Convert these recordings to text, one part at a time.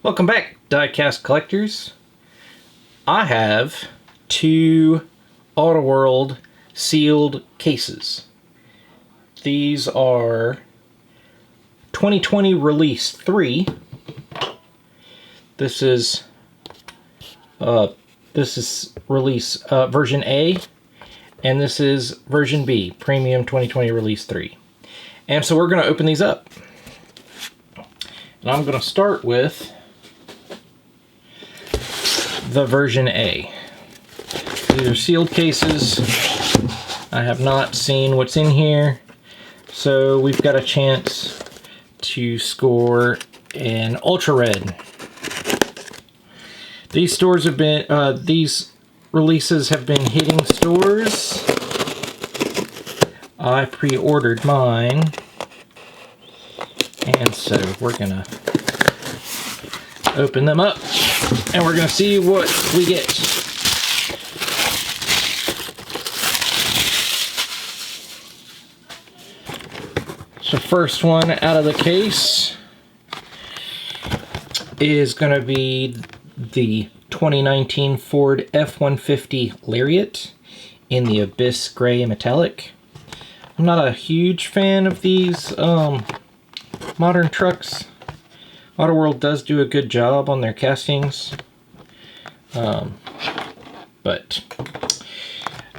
Welcome back, diecast collectors. I have two AutoWorld sealed cases. These are 2020 release 3. This is release version A, and this is version B, premium 2020 release 3. And so we're going to open these up. And I'm going to start with the version A. These are sealed cases. I have not seen what's in here, so we've got a chance to score an ultra red. These stores have been these releases have been hitting stores. I pre-ordered mine, and so we're gonna open them up and we're gonna see what we get. So first one out of the case is gonna be the 2019 Ford F-150 Lariat in the Abyss Gray Metallic. I'm not a huge fan of these modern trucks. AutoWorld does do a good job on their castings, but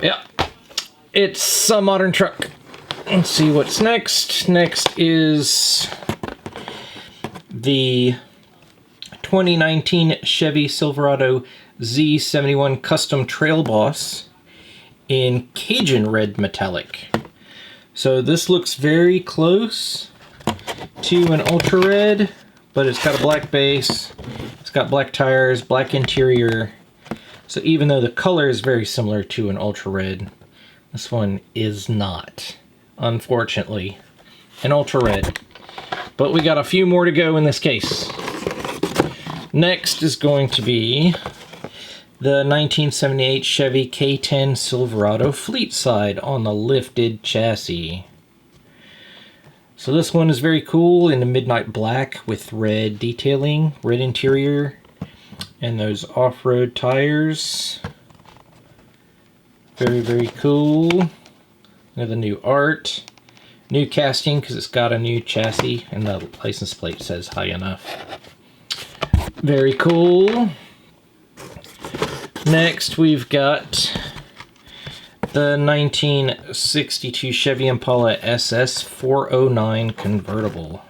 yeah, it's some modern truck. Let's see what's next. Next is the 2019 Chevy Silverado Z71 Custom Trail Boss in Cajun Red Metallic. So this looks very close to an ultra red, but it's got a black base, it's got black tires, black interior. So even though the color is very similar to an ultra red, this one is not, unfortunately, an ultra red. But we got a few more to go in this case. Next is going to be the 1978 Chevy K10 Silverado Fleet Side on the lifted chassis. So this one is very cool in the midnight black with red detailing, red interior, and those off-road tires. Very, very cool. Look at the new art. New casting because it's got a new chassis and the license plate says high enough. Very cool. Next we've got the 1962 Chevy Impala SS 409 convertible.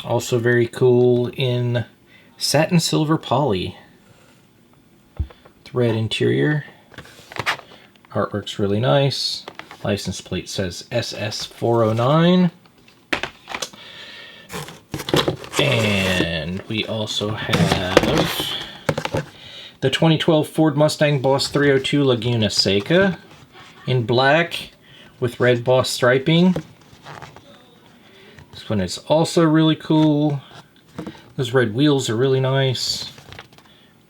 Also very cool in satin silver poly. With red interior. Artwork's really nice. License plate says SS 409. And we also have the 2012 Ford Mustang Boss 302 Laguna Seca in black with red Boss striping. This one is also really cool. Those red wheels are really nice.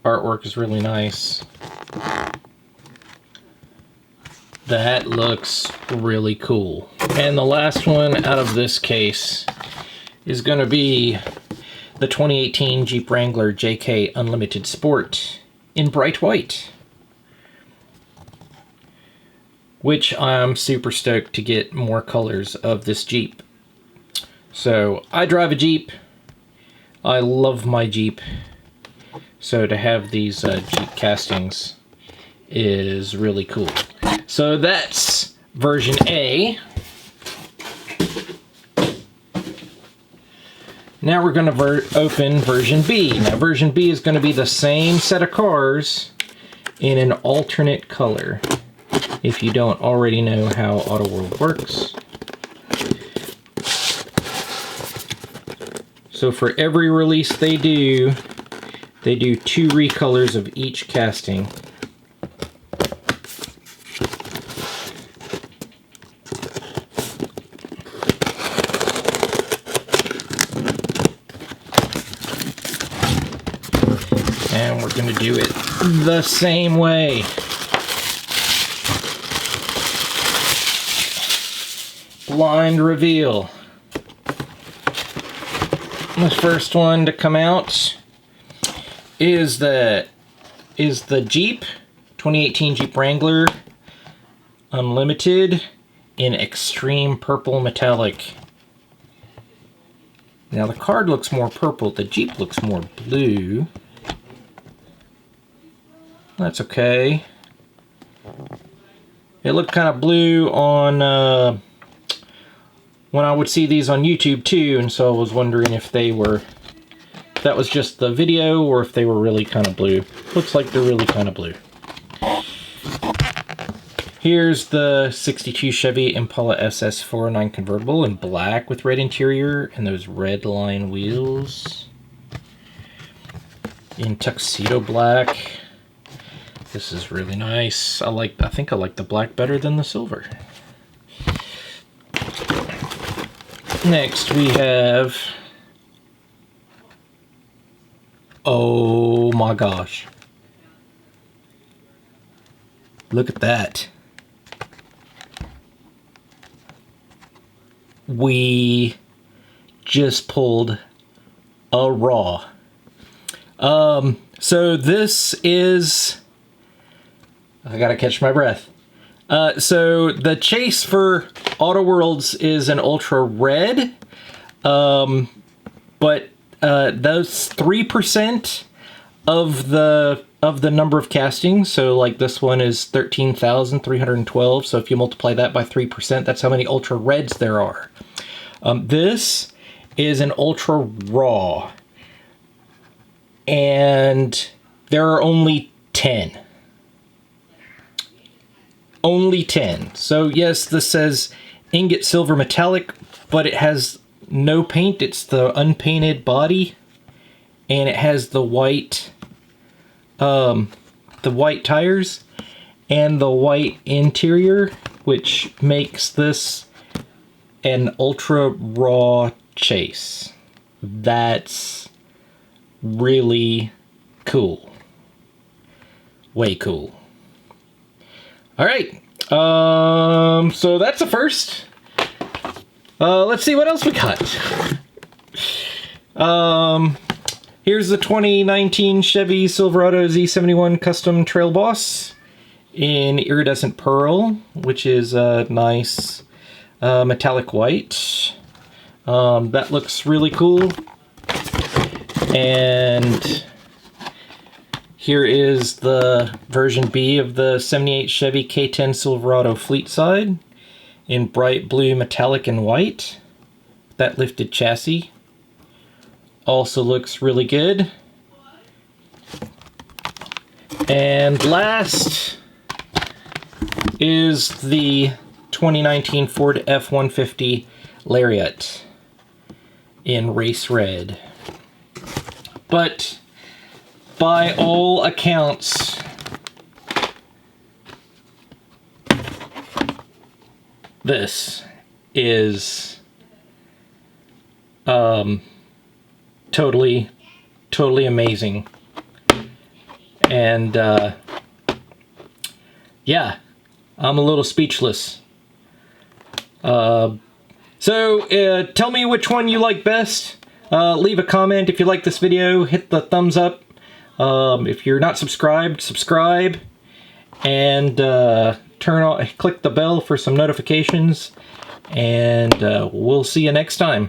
Artwork is really nice. That looks really cool. And the last one out of this case is going to be the 2018 Jeep Wrangler JK Unlimited Sport in bright white, which I'm super stoked to get more colors of this Jeep. So I drive a Jeep. I love my Jeep. So to have these Jeep castings is really cool. So that's version A. Now we're going to open version B. Now version B is going to be the same set of cars in an alternate color, if you don't already know how AutoWorld works. So for every release they do 2 recolors of each casting. And we're going to do it the same way. blind reveal. The first one to come out is the Jeep 2018 Jeep Wrangler Unlimited in extreme purple metallic. Now the card looks more purple, the Jeep looks more blue. That's okay. It looked kind of blue on when I would see these on YouTube too, and so I was wondering if that was just the video or if they were really kind of blue. Looks like they're really kind of blue. Here's the 62 Chevy Impala SS 409 convertible in black with red interior and those red line wheels. In tuxedo black. This is really nice. I think I like the black better than the silver. Next we have, oh my gosh. Look at that. We just pulled a raw. So this is, I gotta catch my breath. So the chase for AutoWorlds is an ultra red, but those 3% of the number of castings. So like this one is 13,312. So if you multiply that by 3%, that's how many ultra reds there are. This is an ultra raw, and there are only 10. Only 10. So yes, this says ingot silver metallic, but it has no paint. It's the unpainted body, and it has the white tires and the white interior, which makes this an ultra raw chase. That's really cool. Way cool. All right. So that's a first. Let's see what else we got. Here's the 2019 Chevy Silverado Z71 Custom Trail Boss in iridescent pearl, which is a nice metallic white. That looks really cool. And here is the version B of the 78 Chevy K10 Silverado Fleet Side in bright blue metallic and white. That lifted chassis also looks really good. And last is the 2019 Ford F-150 Lariat in race red. But by all accounts, this is totally amazing. And yeah, I'm a little speechless. So tell me which one you like best. Leave a comment if you like this video. Hit the thumbs up. If you're not subscribed, subscribe. And click the bell for some notifications. And we'll see you next time.